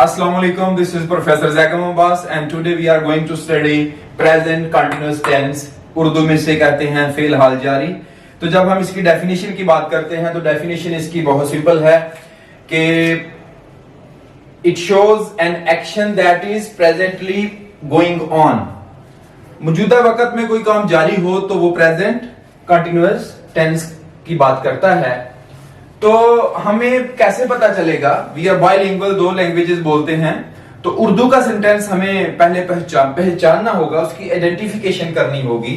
Assalamu alaikum, this is Professor Zakam Abbas and today we are going to study present continuous tense. Urdu में से कहते हैं fail हाल जारी। तो जब हम इसकी डेफिनेशन की बात करते हैं तो डेफिनेशन इसकी बहुत सिंपल है कि it shows an action that is presently going on. मौजूदा वक्त में कोई काम जारी हो तो वो प्रेजेंट कंटिन्यूअस टेंस की बात करता है। तो हमें कैसे पता चलेगा? वी आर बाइलिंगुअल, दो लैंग्वेजेस बोलते हैं, तो उर्दू का सेंटेंस हमें पहले पहचानना होगा, उसकी आइडेंटिफिकेशन करनी होगी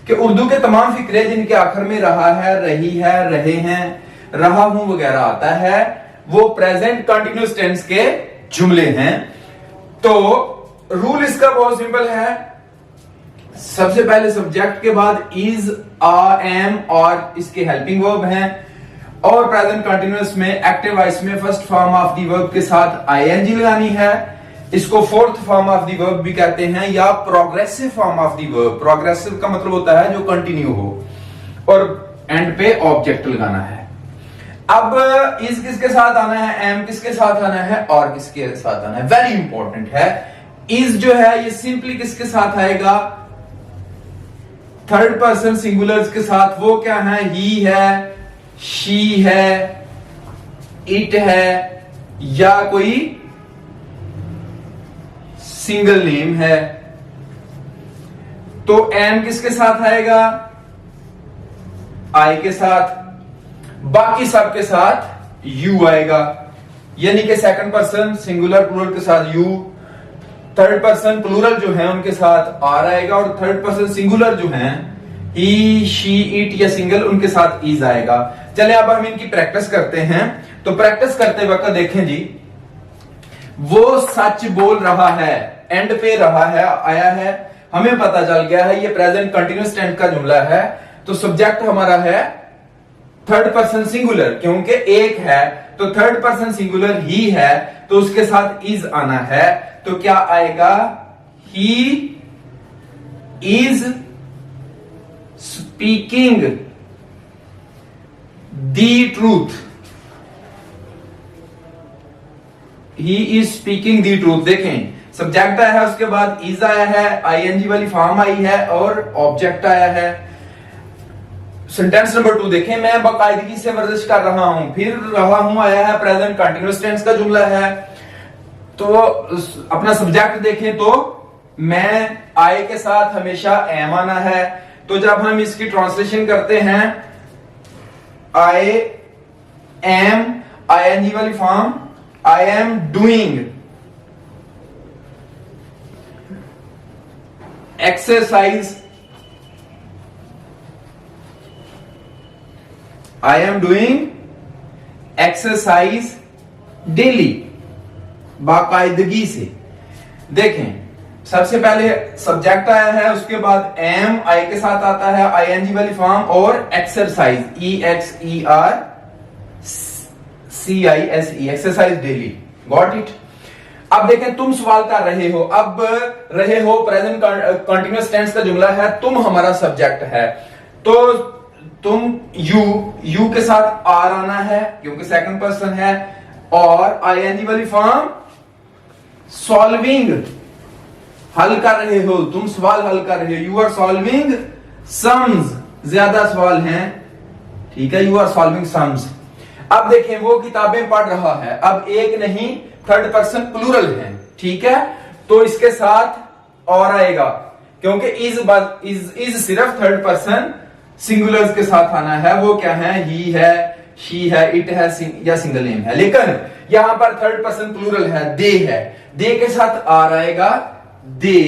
कि उर्दू के तमाम फिक्रे जिनके आखिर में रहा है, रही है, रहे हैं, रहा हूं वगैरह आता है, वो प्रेजेंट कंटिन्यूअस टेंस के जुमले हैं। तो रूल इसका बहुत सिंपल है, सबसे पहले सब्जेक्ट के बाद इज, आ, एम और इसके हेल्पिंग वर्ब हैं, और प्रेजेंट कंटिन्यूअस में एक्टिव वॉइस में first form of the verb के साथ आईएनजी लगानी है। इसको fourth form of the verb भी कहते हैं या progressive form of the verb. Progressive का मतलब होता है जो कंटिन्यू हो, और एंड पे ऑब्जेक्ट लगाना है। अब इज किसके साथ आना है, एम किसके साथ आना है, और किसके साथ आना है, वेरी इंपॉर्टेंट है। इज जो है ये सिंपली किसके साथ आएगा, थर्ड पर्सन सिंगुलर्स के साथ। वो क्या है, ही है, शी है, इट है, या कोई सिंगल नेम है। तो एम किसके साथ आएगा, आई के साथ, बाकी सब के साथ यू आएगा, यानी कि सेकंड पर्सन सिंगुलर प्लूरल के साथ यू, थर्ड पर्सन प्लूरल जो है उनके साथ आर आएगा, और थर्ड पर्सन सिंगुलर जो है ही, शी, इट या सिंगल, उनके साथ इज आएगा। चले अब हम इनकी प्रैक्टिस करते हैं। तो प्रैक्टिस करते वक्त देखें जी, वो सच बोल रहा है, एंड पे रहा है, आया है, हमें पता चल गया है ये प्रेजेंट कंटिन्यूअस टेंस का जुमला है। तो सब्जेक्ट हमारा है थर्ड पर्सन सिंगुलर, क्योंकि एक है तो थर्ड पर्सन सिंगुलर ही है, तो उसके साथ इज आना है। तो क्या आएगा, he is speaking the truth, he is speaking the truth. देखें सब्जेक्ट आया है, उसके बाद इज आया है, आईएनजी वाली फॉर्म आई है, और ऑब्जेक्ट आया है। सेंटेंस नंबर 2 देखें, मैं बाकायदगी से वर्जिश कर रहा हूं, फिर रहा हूं आया है, प्रेजेंट कंटिन्यूअस टेंस का जुमला है। तो अपना सब्जेक्ट देखें तो मैं, आई के साथ हमेशा एम आना है। तो जब हम इसकी ट्रांसलेशन करते हैं, आई एम, आईएनजी वाली form, I am doing exercise, I am doing exercise daily, बाकायदगी से। देखें सबसे पहले सब्जेक्ट आया है, उसके बाद एम, आई के साथ आता है, आईएनजी वाली फॉर्म, और exercise, EXERCISE, exercise daily. Got it? अब देखें तुम सवाल कर रहे हो, अब रहे हो प्रेजेंट कंटिन्यूअस टेंस का जुमला है, तुम हमारा सब्जेक्ट है। तो तुम यू के साथ आर आना है क्योंकि सेकंड पर्सन है, और आईएनजी वाली फॉर्म सॉल्विंग, हल कर रहे हो, तुम सवाल हल कर रहे हो, यू आर सॉल्विंग सम्स, ज्यादा सवाल हैं, ठीक है, यू आर सॉल्विंग सम्स। अब देखें वो किताबें पढ़ रहा है, अब एक नहीं थर्ड पर्सन प्लूरल है, ठीक है, तो इसके साथ और आएगा, क्योंकि इज सिर्फ थर्ड पर्सन सिंगुलर्स के साथ आना है। वो क्या है, ही है, शी है, इट है, या सिंगल नेम है। लेकिन यहां पर थर्ड पर्सन प्लूरल है, दे है, दे के साथ आर आएगा, दे,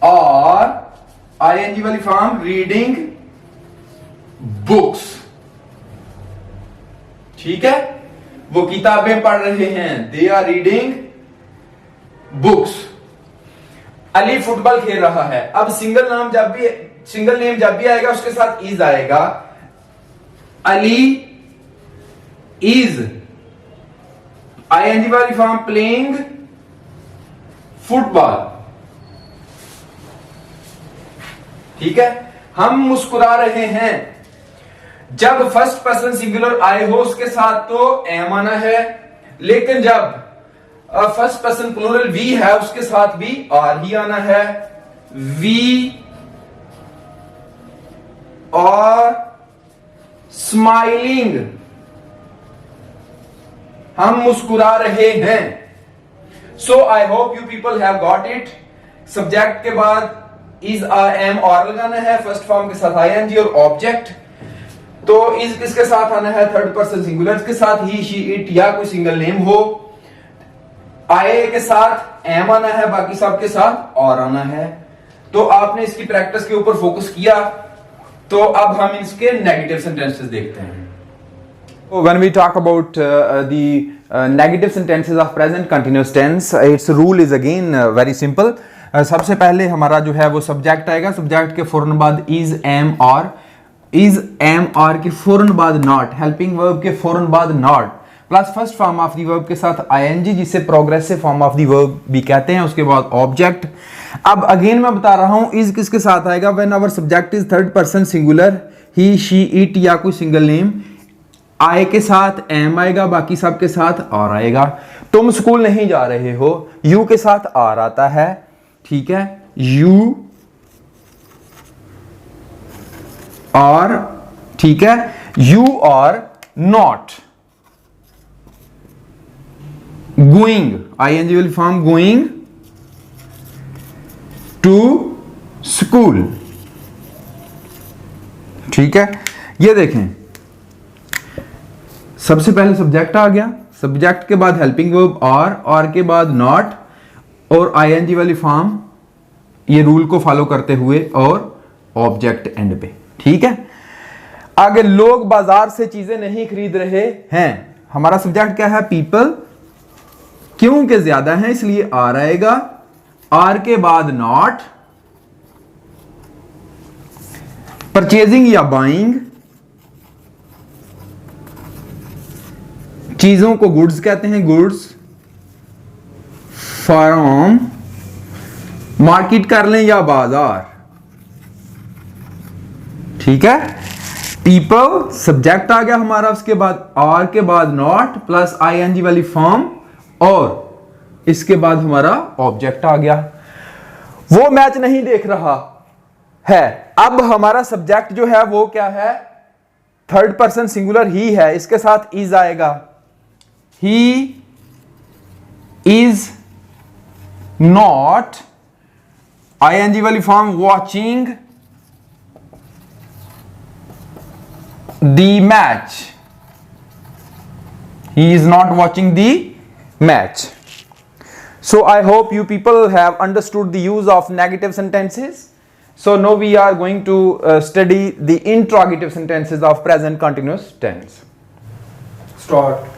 और आईएनजी वाली फॉर्म रीडिंग बुक्स, ठीक है, वो किताबें पढ़ रहे हैं, they are reading books. Ali football खेल रहा है, अब सिंगल नेम जब भी आएगा उसके साथ इज आएगा, अली इज, आईएनजी वाली फॉर्म प्लेइंग फुटबॉल, ठीक है। हम मुस्कुरा रहे हैं, जब फर्स्ट पर्सन सिंगुलर आए हो उसके साथ तो एम आना है, लेकिन जब फर्स्ट पर्सन प्लूरल वी है उसके साथ भी आर ही आना है। वी और स्माइलिंग, हम मुस्कुरा रहे हैं। So I hope you people have got it. Subject के बाद इज एम और लगाना है, फर्स्ट फॉर्म के साथ आईएनजी और ऑब्जेक्ट। तो इज किसके साथ आना है? थर्ड पर्सन सिंगुलर के साथ, ही शी इट या कोई सिंगल नेम हो। आए के साथ एम आना है, बाकी सब के साथ और आना है। तो आपने इसकी प्रैक्टिस के ऊपर फोकस किया। तो अब हम इसके नेगेटिव सेंटेंसेस देखते हैं। When we talk about the negative sentences of present continuous tense, its rule is again very simple. सबसे पहले हमारा जो है वो सब्जेक्ट आएगा, सब्जेक्ट के फौरन बाद इज एम और, इज एम और के फौरन बाद नॉट, हेल्पिंग वर्ब के फौरन बाद not, plus first form of the verb के साथ आईएनजी जिसे progressive form of the verb भी कहते हैं, उसके बाद ऑब्जेक्ट। अब अगेन मैं बता रहा हूं इज किसके साथ आएगा? When our subject is third person singular, he she it या कोई सिंगल नेम, आए के साथ एम आएगा, बाकी सब के साथ आर आएगा। तुम स्कूल नहीं जा रहे हो, यू के साथ आर आता है, ठीक है, यू और, ठीक है, यू और नॉट, गोइंग, आईएनजी वाली फॉर्म गोइंग टू स्कूल, ठीक है। ये देखें, सबसे पहले सब्जेक्ट आ गया, सब्जेक्ट के बाद हेल्पिंग वर्ब और के बाद नॉट और आईएनजी वाली फॉर्म, ये रूल को फॉलो करते हुए, और ऑब्जेक्ट एंड पे, ठीक है। आगे लोग बाजार से चीजें नहीं खरीद रहे हैं, हमारा सब्जेक्ट क्या है? पीपल, क्यों के ज्यादा है इसलिए आर आएगा, आर के बाद नॉट, परचेजिंग या बाइंग, चीजों को गुड्स कहते हैं, गुड्स फ्रॉम, मार्केट कर लें या बाजार, ठीक है। पीपल सब्जेक्ट आ गया हमारा, उसके बाद आर के बाद नॉट प्लस आईएनजी वाली फॉर्म और इसके बाद हमारा ऑब्जेक्ट आ गया। वो मैच नहीं देख रहा है, अब हमारा सब्जेक्ट जो है वो क्या है? थर्ड पर्सन सिंगुलर ही है, इसके साथ इज आएगा, ही इज नॉट, आईएनजी वाली form watching the match, he is not watching the match. So I hope you people have understood the use of negative sentences. So now we are going to study the interrogative sentences of present continuous tense. Start.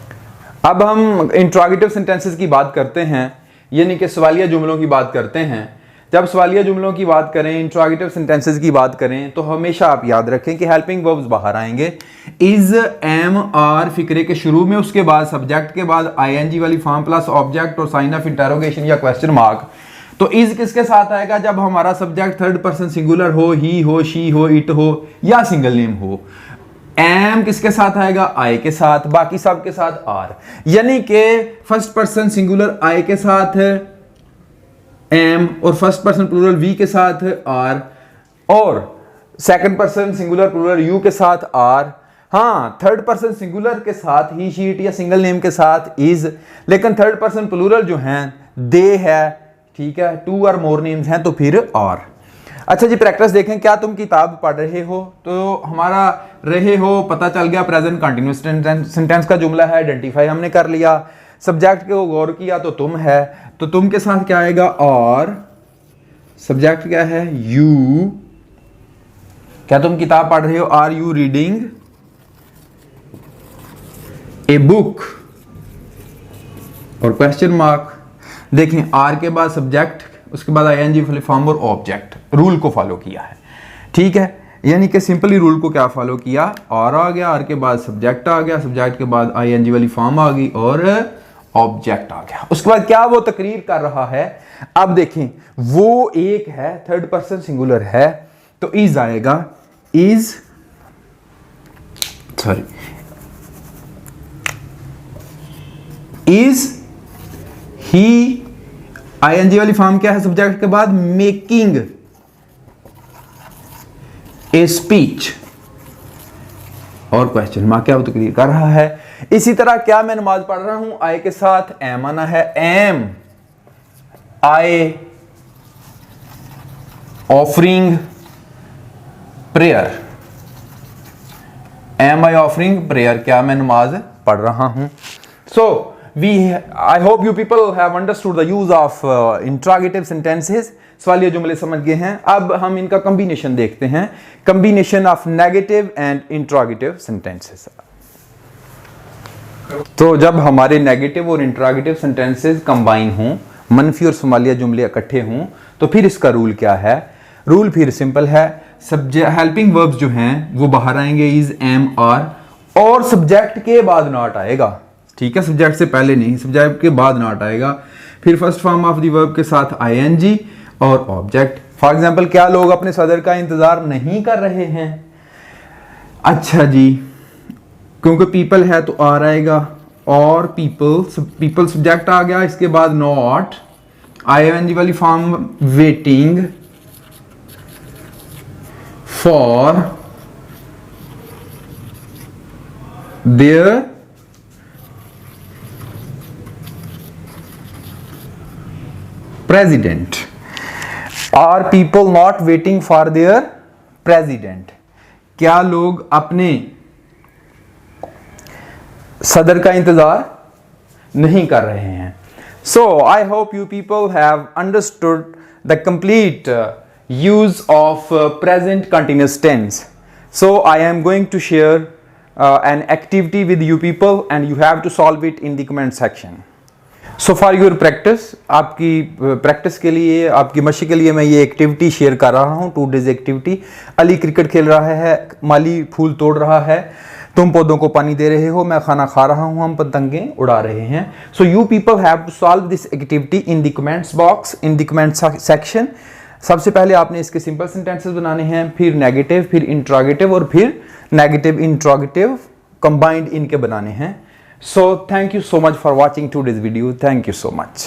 अब हम interrogative sentences की बात करते हैं, यानी कि सवालिया जुमलों की बात करते हैं। जब सवालिया जुमलों की बात करें, इंट्रोगेटिव सेंटेंसेस की बात करें, तो हमेशा आप याद रखें कि हेल्पिंग वर्ब्स बाहर आएंगे। इज, एम, आर फिक्रे के शुरू में, उसके बाद सब्जेक्ट के बाद आईएनजी वाली फॉर्म प्लस ऑब्जेक्ट और साइन ऑफ इंटरोगेशन या क्वेश्चन मार्क। तो इज किसके साथ आएगा? जब हमारा सब्जेक्ट थर्ड पर्सन सिंगुलर हो, ही हो, शी हो, इट हो या सिंगल नेम हो। एम किसके साथ आएगा? आई के साथ, बाकी सब के साथ आर, यानी कि फर्स्ट पर्सन सिंगुलर आई के साथ एम और फर्स्ट पर्सन प्लूरल वी के साथ आर और second person singular plural you के साथ आर। हाँ, थर्ड पर्सन सिंगुलर के साथ ही, शी, इट या सिंगल नेम के साथ इज, लेकिन थर्ड पर्सन प्लूरल जो हैं दे है, ठीक है, टू और मोर नेम्स हैं तो फिर आर। अच्छा जी, प्रैक्टिस देखें। क्या तुम किताब पढ़ रहे हो? तो हमारा रहे हो पता चल गया, प्रेजेंट कंटिन्यूअस सेंटेंस का जुमला है, आइडेंटिफाई हमने कर लिया। सब्जेक्ट को गौर किया तो तुम है, तो तुम के साथ क्या आएगा? और सब्जेक्ट क्या है? यू। क्या तुम किताब पढ़ रहे हो? Are you reading a book? और क्वेश्चन मार्क। देखें, आर के बाद सब्जेक्ट, उसके बाद आईएनजी फॉर्म और ऑब्जेक्ट, रूल को फॉलो किया है, ठीक है। यानी कि सिंपली रूल को क्या फॉलो किया? आर आ गया, आर के बाद सब्जेक्ट आ गया, सब्जेक्ट के बाद आईएनजी वाली फॉर्म आ गई और ऑब्जेक्ट आ गया। उसके बाद क्या वो तकरीर कर रहा है? अब देखें, वो एक है, थर्ड पर्सन सिंगुलर है, तो इज आएगा, is, sorry, is he, ING वाली फॉर्म क्या है सब्जेक्ट के बाद, मेकिंग ए स्पीच, और क्वेश्चन मार्क क्या वो तो क्लियर कर रहा है। इसी तरह क्या मैं नमाज पढ़ रहा हूं, आई के साथ एम आना है, एम आई ऑफरिंग प्रेयर, एम आई ऑफरिंग प्रेयर, क्या मैं नमाज पढ़ रहा हूं। सो I hope you people have understood the use of interrogative sentences. सवालिया जुमले समझ गए हैं। अब हम इनका कॉम्बिनेशन देखते हैं, combination of negative and interrogative sentences. तो जब हमारे नेगेटिव और इंट्रोगेटिव सेंटेंसेस कंबाइन हों, मनफी और शुमालिया जुमले इकट्ठे हों, तो फिर इसका रूल क्या है। रूल फिर सिंपल है, सब्जेक्ट हेल्पिंग वर्ब्स जो हैं वो बाहर आएंगे, इज, एम, आर, और सब्जेक्ट के बाद नॉट आएगा। ठीक है, सब्जेक्ट से पहले नहीं, सब्जेक्ट के बाद नॉट आएगा। फिर first form of the verb के साथ आईएनजी और ऑब्जेक्ट। फॉर एग्जांपल, क्या लोग अपने सदर का इंतजार नहीं कर रहे हैं। अच्छा जी, क्योंकि पीपल है तो आर आएगा, और पीपल सब्जेक्ट आ गया, इसके बाद नॉट, आईएनजी वाली form waiting for their president, are people not waiting for their president, क्या लोग अपने सदर का इंतजार नहीं कर रहे हैं। So I hope you people have understood the complete use of present continuous tense. So I am going to share an activity with you people and you have to solve it in the comment section. So for your practice, आपकी practice के लिए, आपकी मशी के लिए मैं ये activity share कर रहा हूँ, 2 डेज एक्टिविटी। अली क्रिकेट खेल रहा है, माली फूल तोड़ रहा है, तुम पौधों को पानी दे रहे हो, मैं खाना खा रहा हूँ, हम पतंगे उड़ा रहे हैं। So you people have to solve this activity in the comments box, in the comment section. सबसे पहले आपने इसके सिंपल सेंटेंसेस बनाने हैं, फिर नेगेटिव, फिर इंट्रोगेटिव, और फिर नेगेटिव इंट्रोगेटिव कंबाइंड इनके बनाने हैं। So thank you so much for watching today's video. Thank you so much.